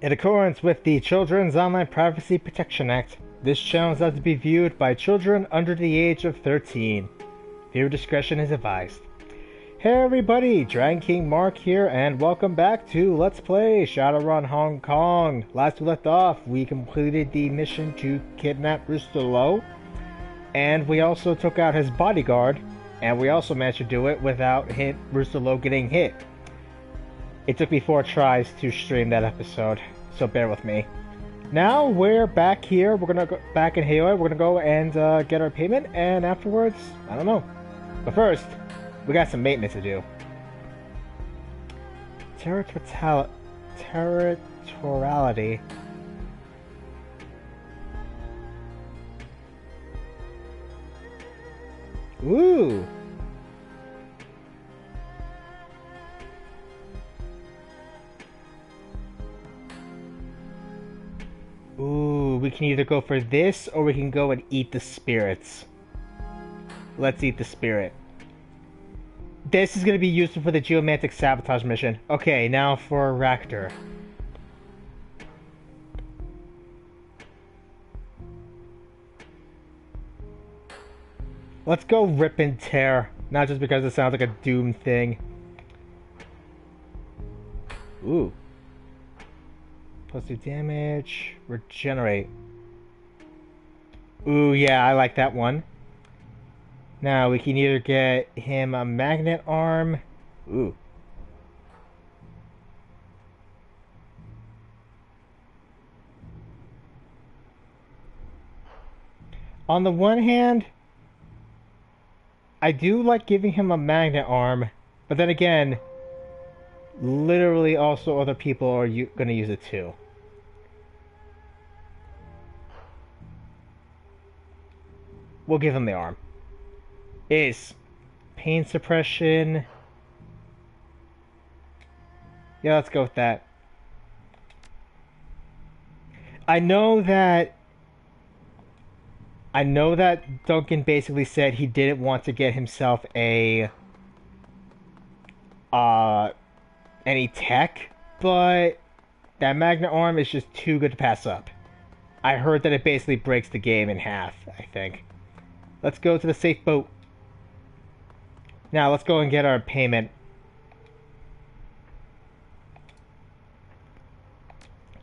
In accordance with the Children's Online Privacy Protection Act, this channel is not to be viewed by children under the age of 13. Viewer discretion is advised. Hey everybody, Dragon King Mark here, and welcome back to Let's Play Shadowrun Hong Kong. Last we left off, we completed the mission to kidnap Rooster Low, and we also took out his bodyguard, and we also managed to do it without Rooster Low getting hit. It took me 4 tries to stream that episode, so bear with me. Now we're back here, we're gonna go back in Halo, we're gonna go and get our payment, and afterwards, I don't know. But first, we got some maintenance to do. Territoriality. Ooh! Ooh, we can either go for this, or we can go and eat the spirits. Let's eat the spirit. This is going to be useful for the geomantic sabotage mission. Okay, now for Racter. Let's go rip and tear. Not just because it sounds like a Doom thing. Ooh. Plus 2 damage. Regenerate. Ooh, yeah, I like that one. Now, we can either get him a magnet arm. Ooh. On the one hand, I do like giving him a magnet arm, but then again, literally also other people are going to use it too. We'll give him the arm. Is pain suppression. Yeah, let's go with that. I know that Duncan basically said he didn't want to get himself any tech, but that magnet arm is just too good to pass up. I heard that it basically breaks the game in half, I think. Let's go to the safe boat. Now, let's go and get our payment.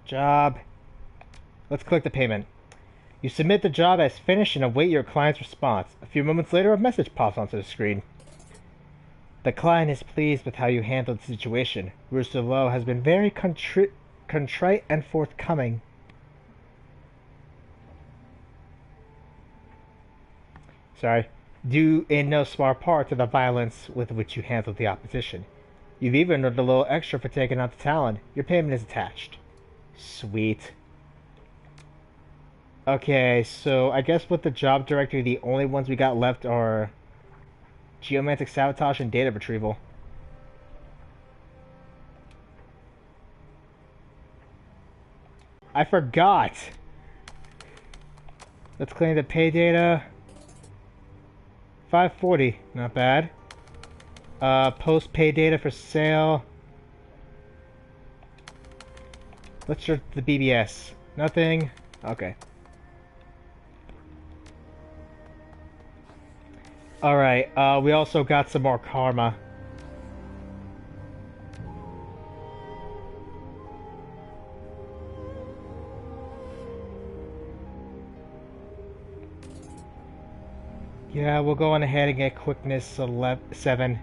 Job. Let's click the payment. You submit the job as finished and await your client's response. A few moments later, a message pops onto the screen. The client is pleased with how you handled the situation. Rooster Low has been very contrite and forthcoming. Sorry. Due in no small part to the violence with which you handled the opposition. You've even earned a little extra for taking out the Talon. Your payment is attached. Sweet. Okay, so I guess with the job directory, the only ones we got left are geomantic sabotage and data retrieval. I forgot! Let's clean the pay data. 540, not bad. Post pay data for sale. Let's search the BBS. Nothing. Okay. Alright, we also got some more karma. Yeah, we'll go on ahead and get quickness 7.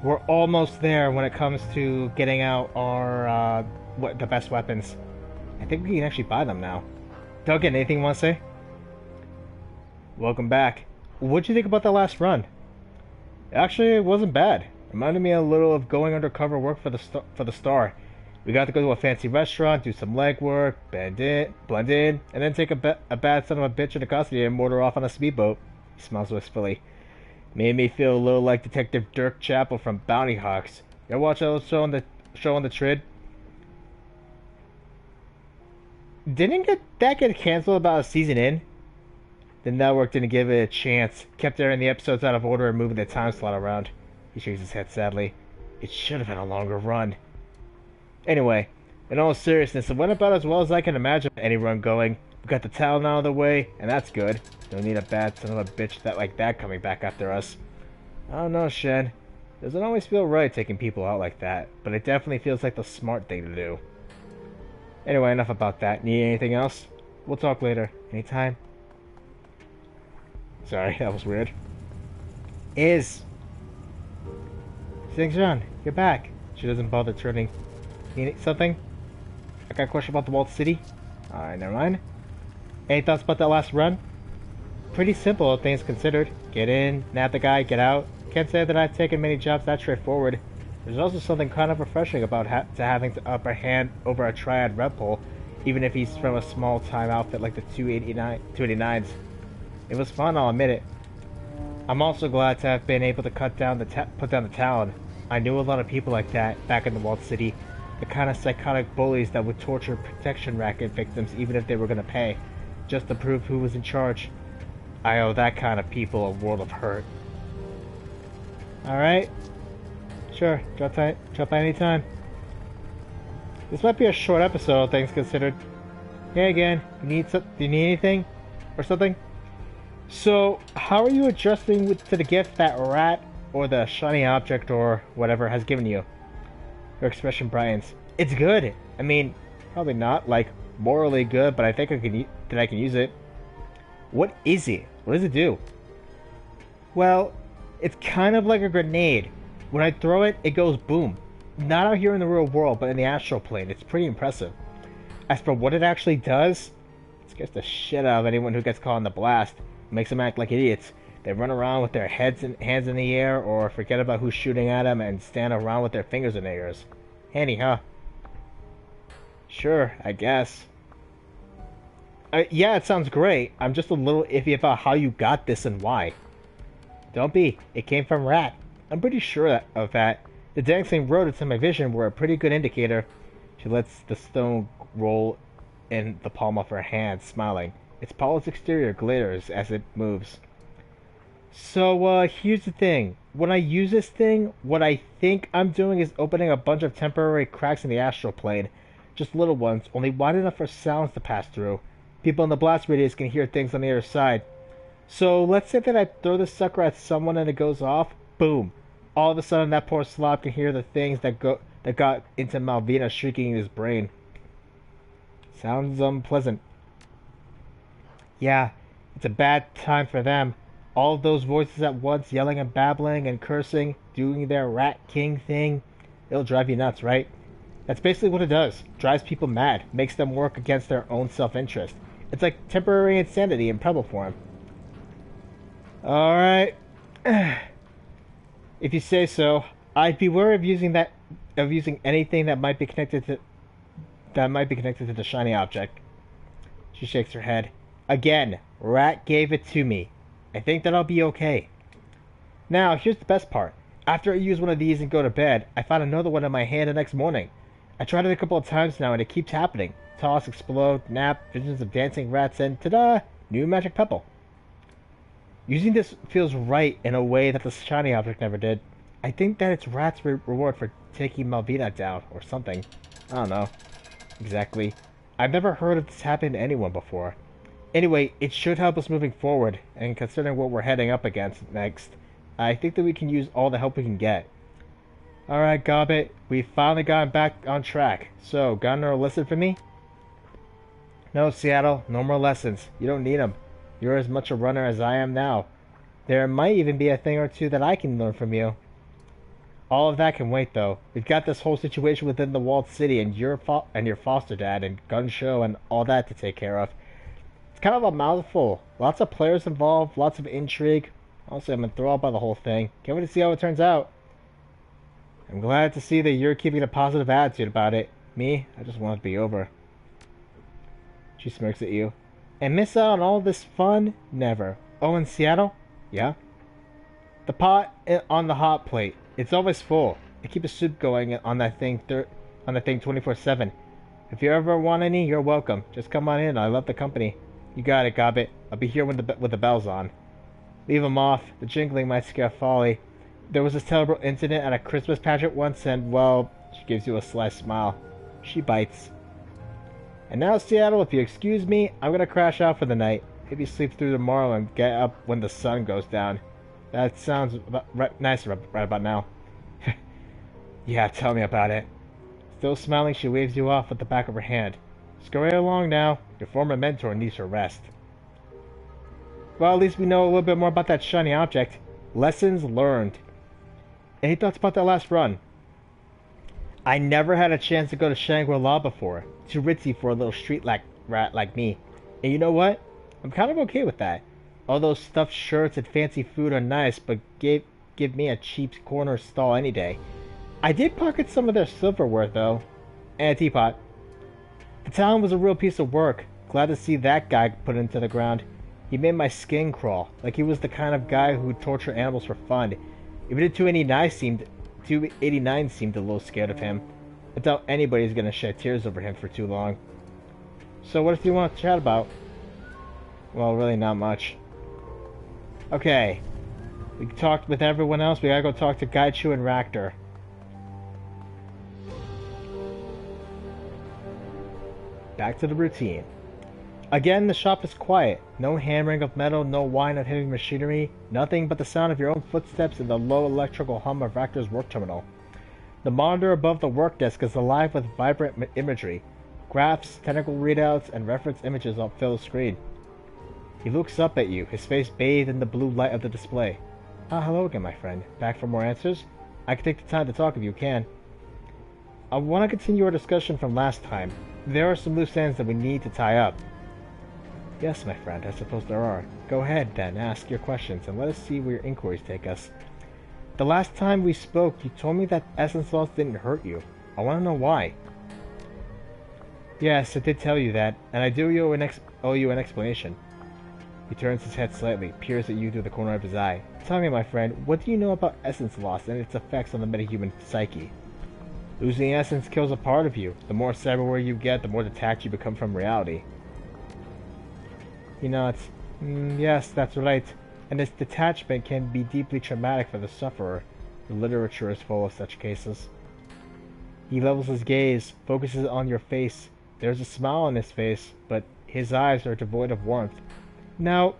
We're almost there when it comes to getting out our the best weapons. I think we can actually buy them now. Duncan, anything you want to say? Welcome back. What'd you think about the last run? Actually, it wasn't bad. Reminded me a little of going undercover work for the Star. We got to go to a fancy restaurant, do some legwork, blend in, and then take a bad son of a bitch into custody and motor off on a speedboat. He smiles wistfully. Made me feel a little like Detective Dirk Chappell from Bounty Hawks. You ever watch that show on the Trid? Didn't that get canceled about a season in? The network didn't give it a chance. Kept airing the episodes out of order and moving the time slot around. He shakes his head sadly. It should have been a longer run. Anyway, in all seriousness, it went about as well as I can imagine any run going. We got the talent out of the way, and that's good. Don't need a bad son of a bitch like that coming back after us. I don't know, Shen. Doesn't always feel right taking people out like that, but it definitely feels like the smart thing to do. Anyway, enough about that. Need anything else? We'll talk later. Anytime. Sorry, that was weird. Xingzhan, you're back. She doesn't bother turning. Need something? I got a question about the walled city. Alright, never mind. Any thoughts about that last run? Pretty simple, all things considered. Get in, nab the guy, get out. Can't say that I've taken many jobs that straightforward. There's also something kind of refreshing about having the upper hand over a triad rep pool, even if he's from a small-time outfit like the 289s. It was fun, I'll admit it. I'm also glad to have been able to put down the talent. I knew a lot of people like that back in the walled city, the kind of psychotic bullies that would torture protection racket victims even if they were going to pay, just to prove who was in charge. I owe that kind of people a world of hurt. Alright. Sure, drop by anytime. This might be a short episode, all things considered. Hey again, do you need anything? Or something? So, how are you adjusting to the gift that rat, or the shiny object, or whatever, has given you? Her expression brightens. It's good! I mean, probably not, like, morally good, but I think I can use it. What is it? What does it do? Well, it's kind of like a grenade. When I throw it, it goes boom. Not out here in the real world, but in the astral plane. It's pretty impressive. As for what it actually does, it scares the shit out of anyone who gets caught in the blast. It makes them act like idiots. They run around with their hands in the air, or forget about who's shooting at them and stand around with their fingers in their ears. Handy, huh? Sure, I guess. Yeah, it sounds great. I'm just a little iffy about how you got this and why. Don't be. It came from Rat. I'm pretty sure of that. The dancing rodents in my vision were a pretty good indicator. She lets the stone roll in the palm of her hand, smiling. Its polished exterior glitters as it moves. So, here's the thing. When I use this thing, what I think I'm doing is opening a bunch of temporary cracks in the astral plane. Just little ones, only wide enough for sounds to pass through. People in the blast radius can hear things on the other side. So, let's say that I throw this sucker at someone and it goes off. Boom. All of a sudden, that poor slob can hear the things that got into Malvina shrieking in his brain. Sounds unpleasant. Yeah, it's a bad time for them. All of those voices at once, yelling and babbling and cursing, doing their Rat King thing. It'll drive you nuts, right? That's basically what it does. Drives people mad. Makes them work against their own self-interest. It's like temporary insanity in pebble form. Alright. If you say so, I'd be wary of using anything that might be connected to the shiny object. She shakes her head. Again, Rat gave it to me. I think that I'll be okay. Now, here's the best part. After I use one of these and go to bed, I find another one in my hand the next morning. I tried it a couple of times now and it keeps happening. Toss, explode, nap, visions of dancing rats, and ta-da! New magic pebble. Using this feels right in a way that the shiny object never did. I think that it's Rat's reward for taking Malvina down, or something. I don't know. Exactly. I've never heard of this happening to anyone before. Anyway, it should help us moving forward, and considering what we're heading up against next, I think that we can use all the help we can get. Alright, Gobbit, we've finally gotten back on track. So, got another lesson for me? No, Seattle, no more lessons. You don't need them. You're as much a runner as I am now. There might even be a thing or two that I can learn from you. All of that can wait, though. We've got this whole situation within the walled city and your foster dad and gun show and all that to take care of. It's kind of a mouthful. Lots of players involved, lots of intrigue. Honestly, I'm enthralled by the whole thing. Can't wait to see how it turns out. I'm glad to see that you're keeping a positive attitude about it. Me, I just want it to be over. She smirks at you. And miss out on all this fun? Never. Oh, in Seattle? Yeah? The pot on the hot plate. It's always full. I keep a soup going on that thing 24/7. If you ever want any, you're welcome. Just come on in. I love the company. You got it, Gobbit. I'll be here with the bell's on. Leave 'em off. The jingling might scare Folly. There was this terrible incident at a Christmas pageant once, and, well, she gives you a sly smile. She bites. And now, Seattle, if you excuse me, I'm gonna crash out for the night. Maybe sleep through tomorrow and get up when the sun goes down. That sounds nice right about now. Yeah, tell me about it. Still smiling, she waves you off with the back of her hand. Scurry along now. Your former mentor needs her rest. Well, at least we know a little bit more about that shiny object. Lessons learned. Any thoughts about that last run? I never had a chance to go to Shangri-La before. Too ritzy for a little street rat like me. And you know what? I'm kind of okay with that. All those stuffed shirts and fancy food are nice, but give me a cheap corner stall any day. I did pocket some of their silverware, though. And a teapot. The town was a real piece of work. Glad to see that guy put into the ground. He made my skin crawl, like he was the kind of guy who'd torture animals for fun. Even the 289 seemed a little scared of him. I doubt anybody's gonna shed tears over him for too long. So what do you want to chat about? Well, really not much. Okay. We talked with everyone else. We gotta go talk to Gaichu and Racter. Back to the routine. Again, the shop is quiet. No hammering of metal, no whine of heavy machinery, nothing but the sound of your own footsteps and the low electrical hum of Racter's work terminal. The monitor above the work desk is alive with vibrant imagery. Graphs, technical readouts, and reference images all fill the screen. He looks up at you, his face bathed in the blue light of the display. Ah, hello again, my friend. Back for more answers? I can take the time to talk if you can. I want to continue our discussion from last time. There are some loose ends that we need to tie up. Yes, my friend, I suppose there are. Go ahead, then, ask your questions, and let us see where your inquiries take us. The last time we spoke, you told me that essence loss didn't hurt you. I want to know why. Yes, I did tell you that, and I do owe you an explanation. He turns his head slightly, peers at you through the corner of his eye. Tell me, my friend, what do you know about essence loss and its effects on the metahuman psyche? Losing essence kills a part of you. The more cyberware you get, the more detached you become from reality. He nods. Yes, that's right. And this detachment can be deeply traumatic for the sufferer. The literature is full of such cases. He levels his gaze, focuses on your face. There's a smile on his face, but his eyes are devoid of warmth. Now,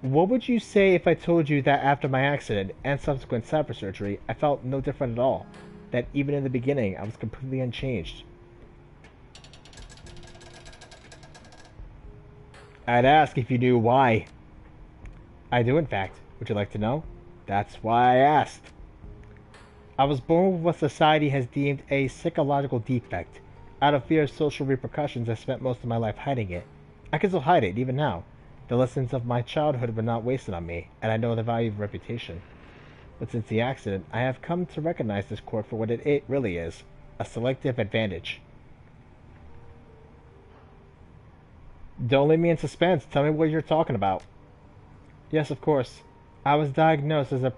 what would you say if I told you that after my accident and subsequent cyber surgery, I felt no different at all? That even in the beginning, I was completely unchanged? I'd ask if you knew why. I do, in fact. Would you like to know? That's why I asked. I was born with what society has deemed a psychological defect. Out of fear of social repercussions, I spent most of my life hiding it. I can still hide it, even now. The lessons of my childhood were not wasted on me, and I know the value of reputation. But since the accident, I have come to recognize this quirk for what it really is, a selective advantage. Don't leave me in suspense. Tell me what you're talking about. Yes, of course. I was diagnosed as a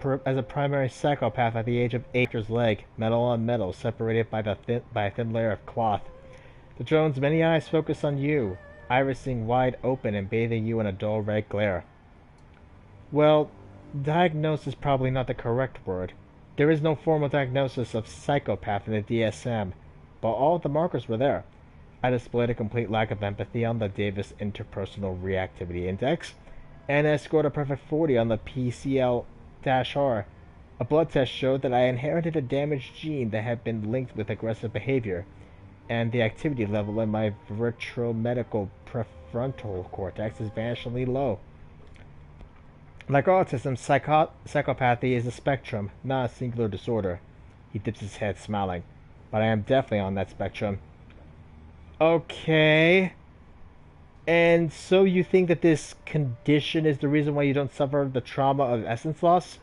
primary psychopath at the age of 8 years leg, metal on metal, separated by a thin layer of cloth. The drone's many eyes focus on you, irising wide open and bathing you in a dull red glare. Well, diagnosis is probably not the correct word. There is no formal diagnosis of psychopath in the DSM, but all of the markers were there. I displayed a complete lack of empathy on the Davis Interpersonal Reactivity Index, and I scored a perfect 40 on the PCL-R. A blood test showed that I inherited a damaged gene that had been linked with aggressive behavior, and the activity level in my ventromedial prefrontal cortex is vanishingly low. Like autism, psychopathy is a spectrum, not a singular disorder. He dips his head, smiling. But I am definitely on that spectrum. Okay. And so you think that this condition is the reason why you don't suffer the trauma of essence loss?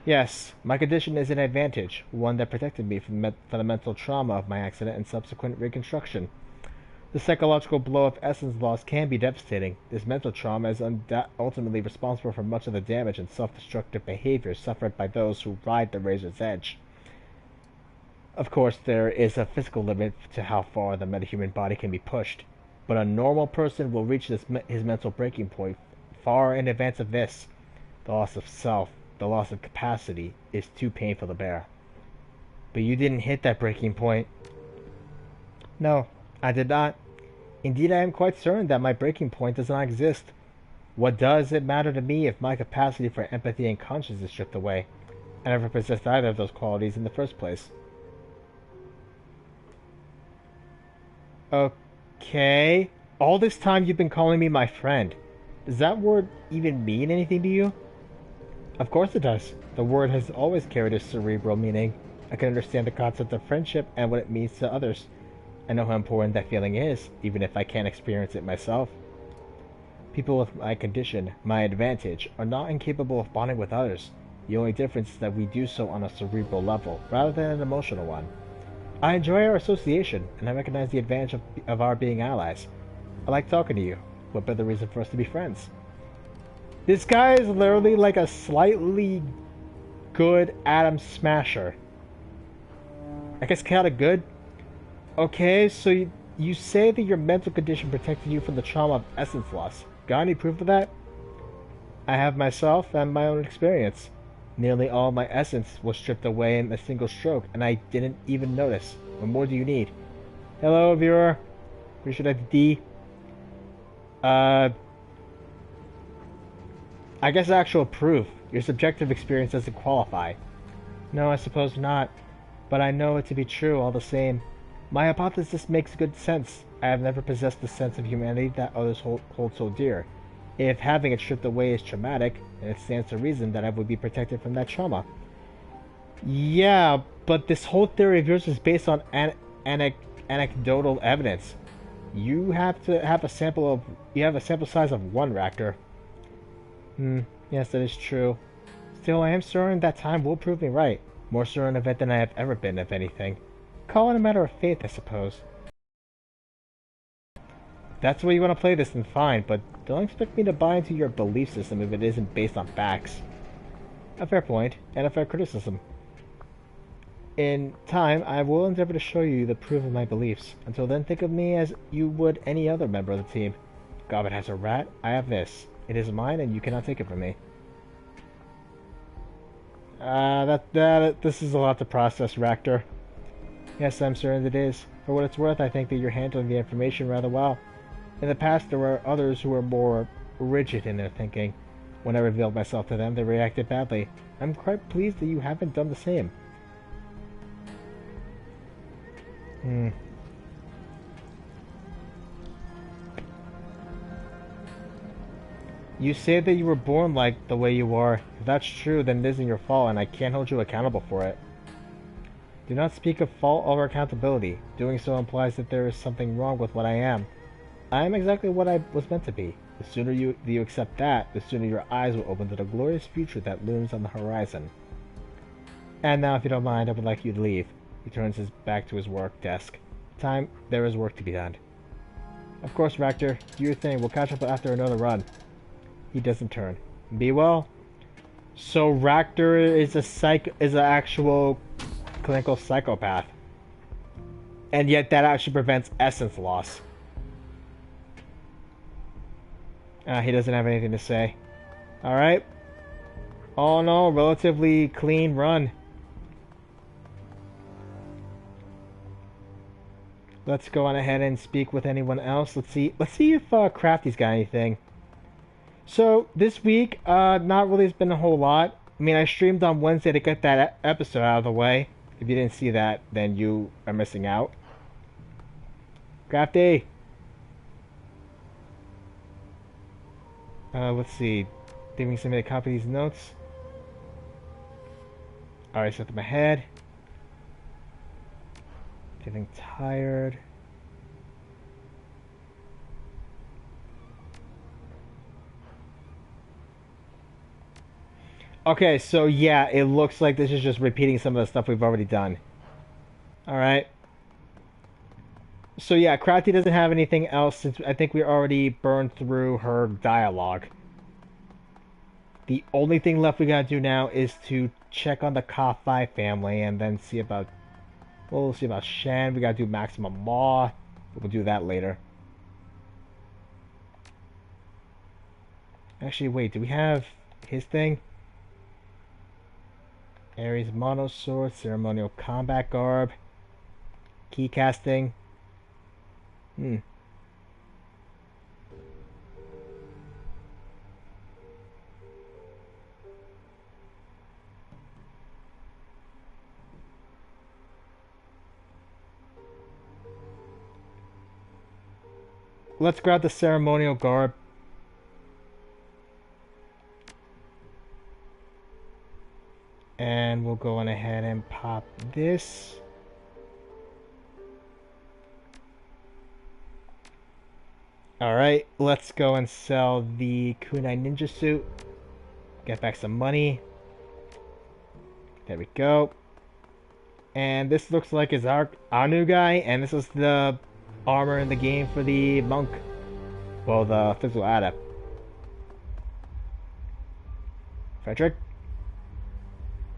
Yes, my condition is an advantage, one that protected me from the mental trauma of my accident and subsequent reconstruction. The psychological blow of essence loss can be devastating. This mental trauma is ultimately responsible for much of the damage and self-destructive behavior suffered by those who ride the razor's edge. Of course, there is a physical limit to how far the metahuman body can be pushed, but a normal person will reach his mental breaking point far in advance of this, the loss of self, the loss of capacity is too painful to bear. But you didn't hit that breaking point. No, I did not. Indeed, I am quite certain that my breaking point does not exist. What does it matter to me if my capacity for empathy and conscience is stripped away? I never possessed either of those qualities in the first place. Okay. All this time you've been calling me my friend. Does that word even mean anything to you? Of course it does. The word has always carried a cerebral meaning. I can understand the concept of friendship and what it means to others. I know how important that feeling is, even if I can't experience it myself. People with my condition, my advantage, are not incapable of bonding with others. The only difference is that we do so on a cerebral level, rather than an emotional one. I enjoy our association, and I recognize the advantage of our being allies. I like talking to you. What better reason for us to be friends? This guy is literally like a slightly good Atom Smasher. I guess kinda good. Okay, so you say that your mental condition protected you from the trauma of essence loss. Got any proof of that? I have myself and my own experience. Nearly all my essence was stripped away in a single stroke, and I didn't even notice. What more do you need? Hello, viewer. Pretty sure that's D. I guess actual proof. Your subjective experience doesn't qualify. No, I suppose not. But I know it to be true all the same. My hypothesis makes good sense. I have never possessed the sense of humanity that others hold so dear. If having it stripped away is traumatic, then it stands to reason that I would be protected from that trauma. Yeah, but this whole theory of yours is based on anecdotal evidence. You have to have a sample size of 1 Racter. Yes, that is true. Still, I am certain that time will prove me right. More certain of it than I have ever been, if anything. Call it a matter of faith, I suppose. That's the way you want to play this, then fine, but don't expect me to buy into your belief system if it isn't based on facts. A fair point, and a fair criticism. In time, I will endeavor to show you the proof of my beliefs. Until then, think of me as you would any other member of the team. Gobbet has a rat, I have this. It is mine, and you cannot take it from me. This is a lot to process, Racter. Yes, I'm certain it is. For what it's worth, I think that you're handling the information rather well. In the past, there were others who were more rigid in their thinking. When I revealed myself to them, they reacted badly. I'm quite pleased that you haven't done the same. You say that you were born like the way you are. If that's true, then it isn't your fault, and I can't hold you accountable for it. Do not speak of fault or accountability. Doing so implies that there is something wrong with what I am. I am exactly what I was meant to be. The sooner you accept that, the sooner your eyes will open to the glorious future that looms on the horizon. And now, if you don't mind, I would like you to leave. He turns his back to his work desk. Time, there is work to be done. Of course, Racter, do your thing. We'll catch up after another run. He doesn't turn. Be well. So Racter is an actual clinical psychopath, and yet that actually prevents essence loss. He doesn't have anything to say. All right. Oh no, relatively clean run. Let's go on ahead and speak with anyone else. Let's see if Crafty's got anything. So this week, not really has been a whole lot. I mean, I streamed on Wednesday to get that episode out of the way. If you didn't see that, then you are missing out. Crafty! Let's see. Leaving somebody to copy these notes. Alright, set them ahead. Feeling tired. Okay, so yeah, it looks like this is just repeating some of the stuff we've already done. Alright. So yeah, Crafty doesn't have anything else since I think we already burned through her dialogue. The only thing left we gotta do now is to check on the COPPA family and then see about... Well, we'll see about Shen. We gotta do Maximum Law. We'll do that later. Actually, wait, do we have his thing? Ares monosword, ceremonial combat garb, key casting. Let's grab the ceremonial garb. And we'll go on ahead and pop this. Alright, let's go and sell the kunai ninja suit. Get back some money. There we go. And this looks like is our new guy, and this is the armor in the game for the monk. Well, the physical adept.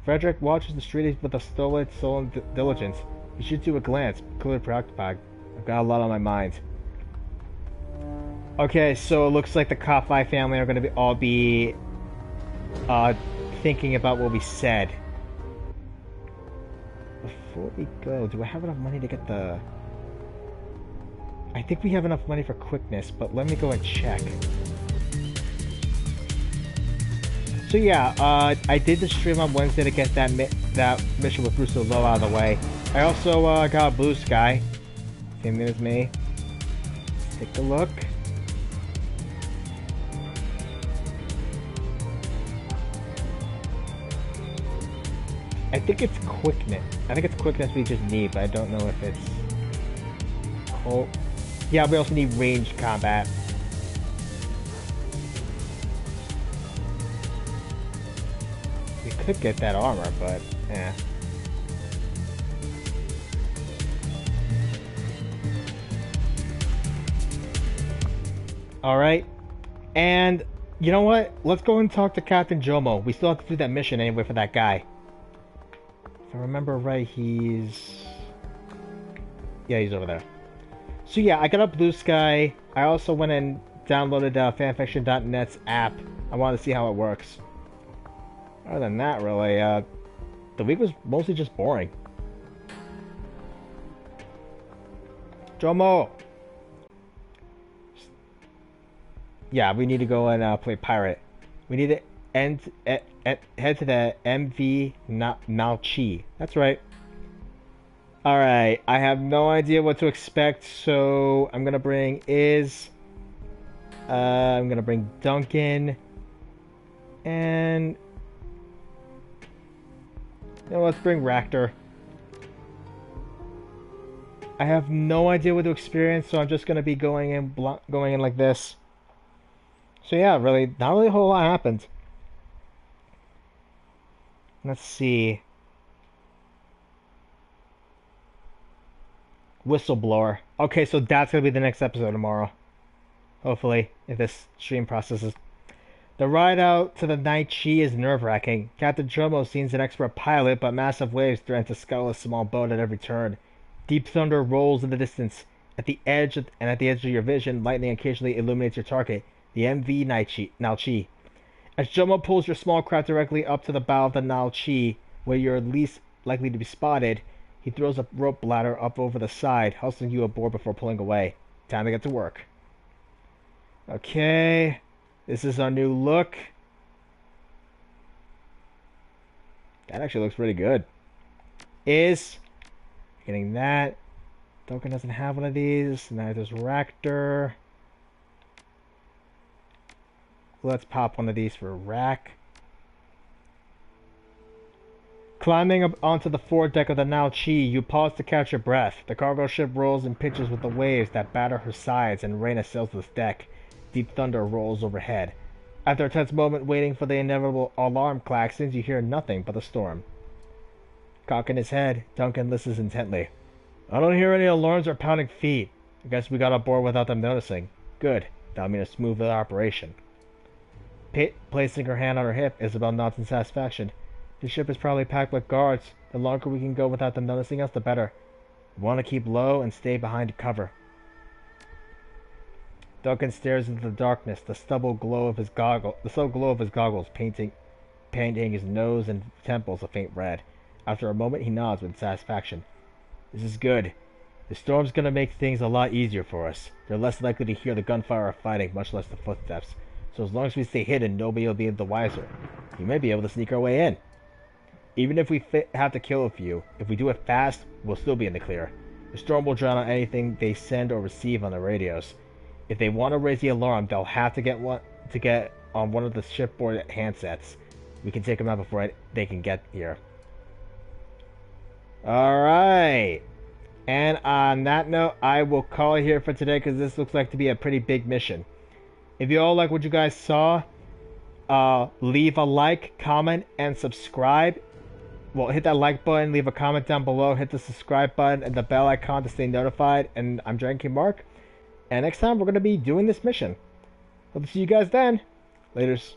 Frederick watches the street with a stolid soul and diligence. He shoots you a glance, clearly preoccupied. I've got a lot on my mind. Okay, so it looks like the COPPA family are going to all be thinking about what we said. Before we go, do I have enough money to get the... I think we have enough money for quickness, but let me go and check. So yeah, I did the stream on Wednesday to get that mission with Bruce Low out of the way. I also got a blue sky. Same name as me. Let's take a look. I think it's quickness. I think it's quickness we just need, but I don't know if it's... Oh. Yeah, we also need ranged combat. We could get that armor, but eh. Alright. And you know what? Let's go and talk to Captain Jomo. We still have to do that mission anyway for that guy. If I remember right, he's... Yeah, he's over there. So yeah, I got a blue sky. I also went and downloaded fanfiction.net's app. I wanted to see how it works. Other than that, really, the week was mostly just boring. Jomo! Yeah, we need to go and play pirate. We need to head to the MV Nalchi. That's right. Alright, I have no idea what to expect, so I'm gonna bring I'm gonna bring Duncan, and... You know, let's bring Racter. I have no idea what to experience, so I'm just gonna be going in like this. So yeah, really, not really a whole lot happened. Let's see. Whistleblower. Okay, so that's gonna be the next episode tomorrow. Hopefully, if this stream processes. The ride out to the Night Chi is nerve-wracking. Captain Jomo seems an expert pilot, but massive waves threaten to scuttle a small boat at every turn. Deep thunder rolls in the distance. At the edge of your vision, lightning occasionally illuminates your target, the MV Nalchi. As Jomo pulls your small craft directly up to the bow of the Nalchi, where you're least likely to be spotted, he throws a rope ladder up over the side, hustling you aboard before pulling away. Time to get to work. Okay, this is our new look. That actually looks pretty good. Getting that. Duncan doesn't have one of these. Neither does Racter. Let's pop one of these for Rack. Climbing up onto the foredeck of the Nalchi, you pause to catch your breath. The cargo ship rolls and pitches with the waves that batter her sides, and rain assails this deck. Deep thunder rolls overhead. After a tense moment waiting for the inevitable alarm klaxons, you hear nothing but the storm. Cocking his head, Duncan listens intently. I don't hear any alarms or pounding feet. I guess we got aboard without them noticing. Good. That'll mean a smooth operation. Placing her hand on her hip, Isabel nods in satisfaction. The ship is probably packed with guards. The longer we can go without them noticing us, the better. We want to keep low and stay behind cover. Duncan stares into the darkness, the stubble glow of his goggles painting painting his nose and temples a faint red. After a moment, he nods with satisfaction. This is good. The storm's gonna make things a lot easier for us. They're less likely to hear the gunfire or fighting, much less the footsteps. So as long as we stay hidden, nobody will be the wiser. We may be able to sneak our way in. Even if we have to kill a few, if we do it fast, we'll still be in the clear. The storm will drown out anything they send or receive on the radios. If they want to raise the alarm, they'll have to get on one of the shipboard handsets. We can take them out before they can get here. Alright. And on that note, I will call it here for today because this looks like to be a pretty big mission. If you all like what you guys saw, leave a like, comment, and subscribe. Well, hit that like button, leave a comment down below, hit the subscribe button and the bell icon to stay notified. And I'm Drinking Mark. And next time we're going to be doing this mission. Hope to see you guys then. Laters.